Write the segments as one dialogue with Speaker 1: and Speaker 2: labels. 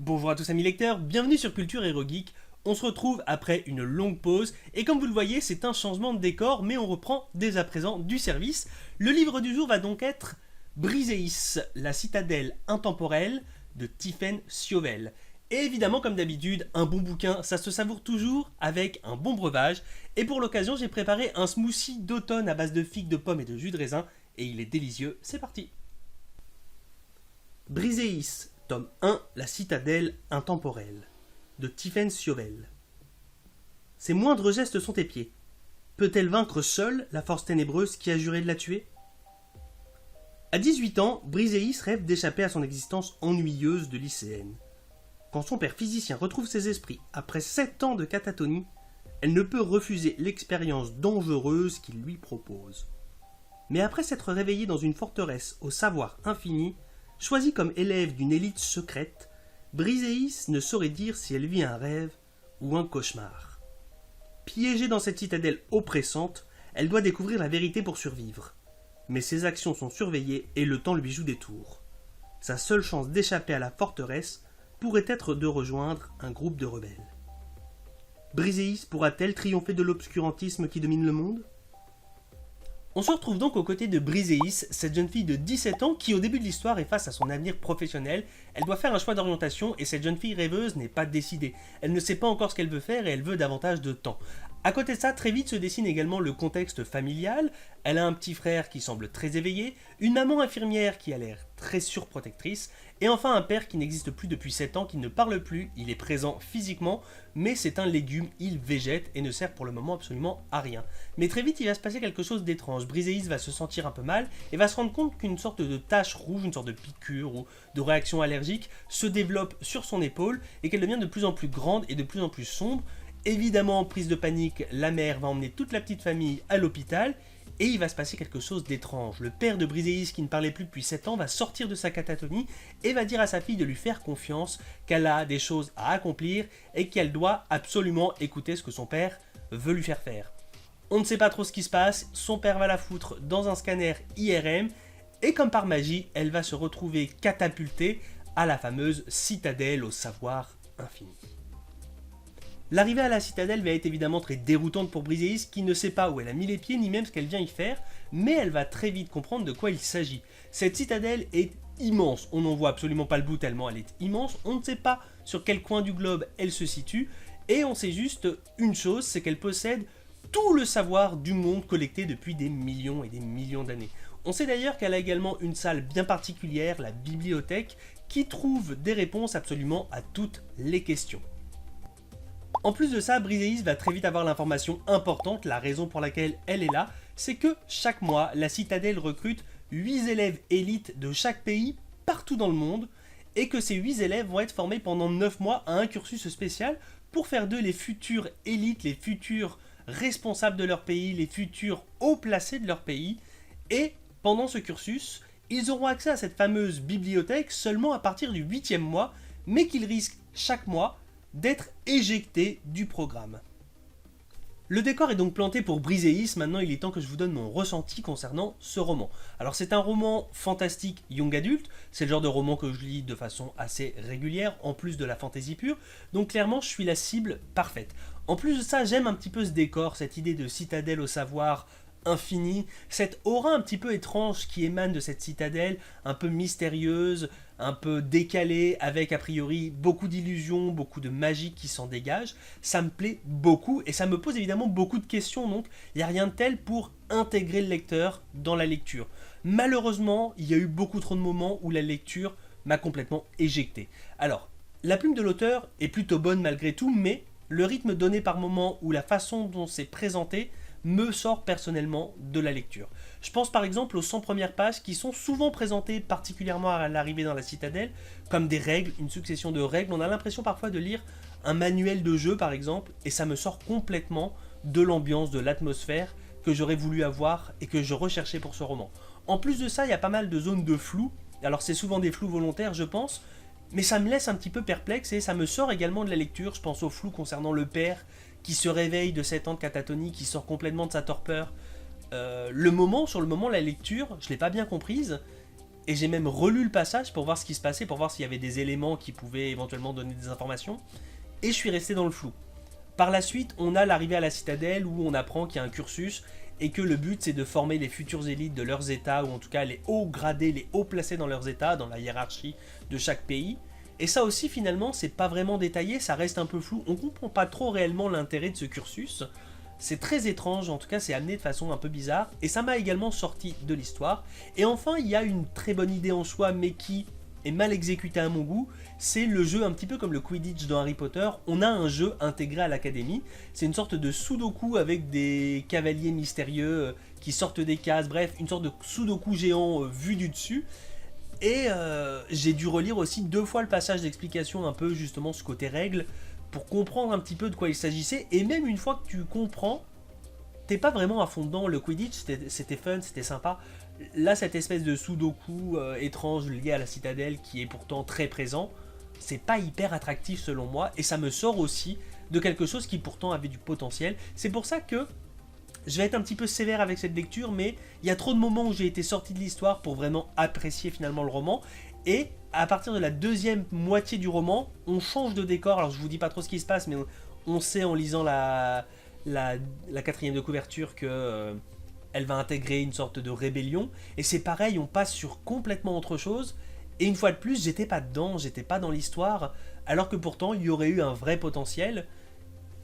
Speaker 1: Bonjour à tous amis lecteurs, bienvenue sur Culture Hero Geek. On se retrouve après une longue pause et comme vous le voyez c'est un changement de décor mais on reprend dès à présent du service. Le livre du jour va donc être Briseis, la citadelle intemporelle de Tiphaine Siovel. Et évidemment comme d'habitude un bon bouquin ça se savoure toujours avec un bon breuvage et pour l'occasion j'ai préparé un smoothie d'automne à base de figues, de pommes et de jus de raisin et il est délicieux, c'est parti. Briseis, tome 1, la citadelle intemporelle, de Tiphaine Siovel. Ses moindres gestes sont épiés. Peut-elle vaincre seule la force ténébreuse qui a juré de la tuer? À 18 ans, Briseis rêve d'échapper à son existence ennuyeuse de lycéenne. Quand son père physicien retrouve ses esprits après 7 ans de catatonie, elle ne peut refuser l'expérience dangereuse qu'il lui propose. Mais après s'être réveillée dans une forteresse au savoir infini, choisie comme élève d'une élite secrète, Briseis ne saurait dire si elle vit un rêve ou un cauchemar. Piégée dans cette citadelle oppressante, elle doit découvrir la vérité pour survivre. Mais ses actions sont surveillées et le temps lui joue des tours. Sa seule chance d'échapper à la forteresse pourrait être de rejoindre un groupe de rebelles. Briseis pourra-t-elle triompher de l'obscurantisme qui domine le monde ? On se retrouve donc aux côtés de Briseis, cette jeune fille de 17 ans qui au début de l'histoire est face à son avenir professionnel. Elle doit faire un choix d'orientation et cette jeune fille rêveuse n'est pas décidée. Elle ne sait pas encore ce qu'elle veut faire et elle veut davantage de temps. À côté de ça, très vite se dessine également le contexte familial. Elle a un petit frère qui semble très éveillé, une maman infirmière qui a l'air très surprotectrice, et enfin un père qui n'existe plus depuis 7 ans, qui ne parle plus, il est présent physiquement, mais c'est un légume, il végète et ne sert pour le moment absolument à rien. Mais très vite il va se passer quelque chose d'étrange, Briseis va se sentir un peu mal et va se rendre compte qu'une sorte de tache rouge, une sorte de piqûre ou de réaction allergique se développe sur son épaule et qu'elle devient de plus en plus grande et de plus en plus sombre. Évidemment, en prise de panique, la mère va emmener toute la petite famille à l'hôpital et il va se passer quelque chose d'étrange. Le père de Briseis, qui ne parlait plus depuis 7 ans, va sortir de sa catatonie et va dire à sa fille de lui faire confiance, qu'elle a des choses à accomplir et qu'elle doit absolument écouter ce que son père veut lui faire faire. On ne sait pas trop ce qui se passe, son père va la foutre dans un scanner IRM et comme par magie, elle va se retrouver catapultée à la fameuse citadelle au savoir infini. L'arrivée à la citadelle va être évidemment très déroutante pour Briseis qui ne sait pas où elle a mis les pieds ni même ce qu'elle vient y faire, mais elle va très vite comprendre de quoi il s'agit. Cette citadelle est immense, on n'en voit absolument pas le bout tellement elle est immense, on ne sait pas sur quel coin du globe elle se situe, et on sait juste une chose, c'est qu'elle possède tout le savoir du monde collecté depuis des millions et des millions d'années. On sait d'ailleurs qu'elle a également une salle bien particulière, la bibliothèque, qui trouve des réponses absolument à toutes les questions. En plus de ça, Briseis va très vite avoir l'information importante, la raison pour laquelle elle est là, c'est que chaque mois, la citadelle recrute 8 élèves élites de chaque pays, partout dans le monde, et que ces 8 élèves vont être formés pendant 9 mois à un cursus spécial pour faire d'eux les futurs élites, les futurs responsables de leur pays, les futurs hauts placés de leur pays, et pendant ce cursus, ils auront accès à cette fameuse bibliothèque seulement à partir du 8e mois, mais qu'ils risquent chaque mois d'être éjecté du programme. Le décor est donc planté pour Briseis, maintenant il est temps que je vous donne mon ressenti concernant ce roman. Alors c'est un roman fantastique young adulte, c'est le genre de roman que je lis de façon assez régulière, en plus de la fantasy pure, donc clairement je suis la cible parfaite. En plus de ça, j'aime un petit peu ce décor, cette idée de citadelle au savoir infini, cette aura un petit peu étrange qui émane de cette citadelle, un peu mystérieuse, un peu décalée, avec a priori beaucoup d'illusions, beaucoup de magie qui s'en dégage. Ça me plaît beaucoup et ça me pose évidemment beaucoup de questions, donc il n'y a rien de tel pour intégrer le lecteur dans la lecture. Malheureusement, il y a eu beaucoup trop de moments où la lecture m'a complètement éjecté. Alors, la plume de l'auteur est plutôt bonne malgré tout, mais le rythme donné par moment ou la façon dont c'est présenté me sort personnellement de la lecture. Je pense par exemple aux 100 premières pages qui sont souvent présentées, particulièrement à l'arrivée dans la citadelle, comme des règles, une succession de règles. On a l'impression parfois de lire un manuel de jeu par exemple, et ça me sort complètement de l'ambiance, de l'atmosphère que j'aurais voulu avoir et que je recherchais pour ce roman. En plus de ça, il y a pas mal de zones de flou, alors c'est souvent des flous volontaires je pense, mais ça me laisse un petit peu perplexe et ça me sort également de la lecture. Je pense au flou concernant le père qui se réveille de 7 ans de catatonie, qui sort complètement de sa torpeur. Sur le moment, la lecture, je ne l'ai pas bien comprise. et j'ai même relu le passage pour voir ce qui se passait, pour voir s'il y avait des éléments qui pouvaient éventuellement donner des informations, et je suis resté dans le flou. Par la suite, on a l'arrivée à la citadelle où on apprend qu'il y a un cursus et que le but c'est de former les futures élites de leurs états, ou en tout cas les hauts gradés, les hauts placés dans leurs états, dans la hiérarchie de chaque pays. Et ça aussi finalement c'est pas vraiment détaillé, ça reste un peu flou, on comprend pas trop réellement l'intérêt de ce cursus. C'est très étrange, en tout cas c'est amené de façon un peu bizarre, et ça m'a également sorti de l'histoire. Et enfin il y a une très bonne idée en soi, mais qui est mal exécutée à mon goût, c'est le jeu un petit peu comme le Quidditch dans Harry Potter, on a un jeu intégré à l'académie, c'est une sorte de sudoku avec des cavaliers mystérieux qui sortent des cases, bref, une sorte de sudoku géant vu du dessus. Et j'ai dû relire aussi 2 fois le passage d'explication, un peu justement ce côté règle, pour comprendre un petit peu de quoi il s'agissait, et même une fois que tu comprends, t'es pas vraiment à fond dedans. Le Quidditch c'était fun, c'était sympa. Là, cette espèce de sudoku étrange lié à la citadelle qui est pourtant très présent, c'est pas hyper attractif selon moi, et ça me sort aussi de quelque chose qui pourtant avait du potentiel. C'est pour ça que je vais être un petit peu sévère avec cette lecture, mais il y a trop de moments où j'ai été sorti de l'histoire pour vraiment apprécier finalement le roman, et à partir de la deuxième moitié du roman, on change de décor. Alors je vous dis pas trop ce qui se passe, mais on sait en lisant la 4e de couverture que elle va intégrer une sorte de rébellion, et c'est pareil, on passe sur complètement autre chose, et une fois de plus, j'étais pas dedans, j'étais pas dans l'histoire, alors que pourtant, il y aurait eu un vrai potentiel,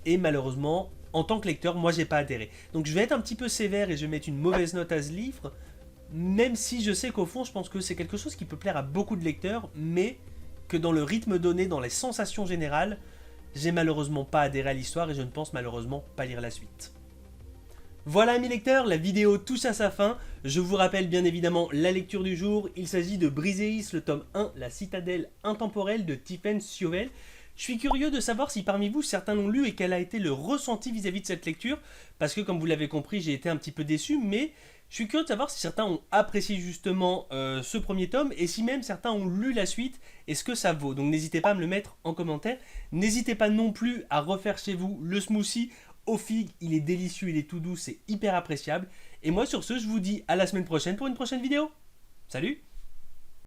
Speaker 1: et malheureusement, en tant que lecteur, moi j'ai pas adhéré. Donc je vais être un petit peu sévère et je vais mettre une mauvaise note à ce livre, même si je sais qu'au fond, je pense que c'est quelque chose qui peut plaire à beaucoup de lecteurs, mais que dans le rythme donné, dans les sensations générales, j'ai malheureusement pas adhéré à l'histoire et je ne pense malheureusement pas lire la suite. Voilà amis lecteurs, la vidéo touche à sa fin. Je vous rappelle bien évidemment la lecture du jour. Il s'agit de Briseis, le tome 1, La citadelle intemporelle de Stephen Sowell. Je suis curieux de savoir si parmi vous certains l'ont lu et quel a été le ressenti vis-à-vis de cette lecture, parce que comme vous l'avez compris, j'ai été un petit peu déçu, mais je suis curieux de savoir si certains ont apprécié justement ce premier tome, et si même certains ont lu la suite, et ce que ça vaut. Donc n'hésitez pas à me le mettre en commentaire. N'hésitez pas non plus à refaire chez vous le smoothie aux figues, il est délicieux, il est tout doux, c'est hyper appréciable. Et moi sur ce, je vous dis à la semaine prochaine pour une prochaine vidéo. Salut!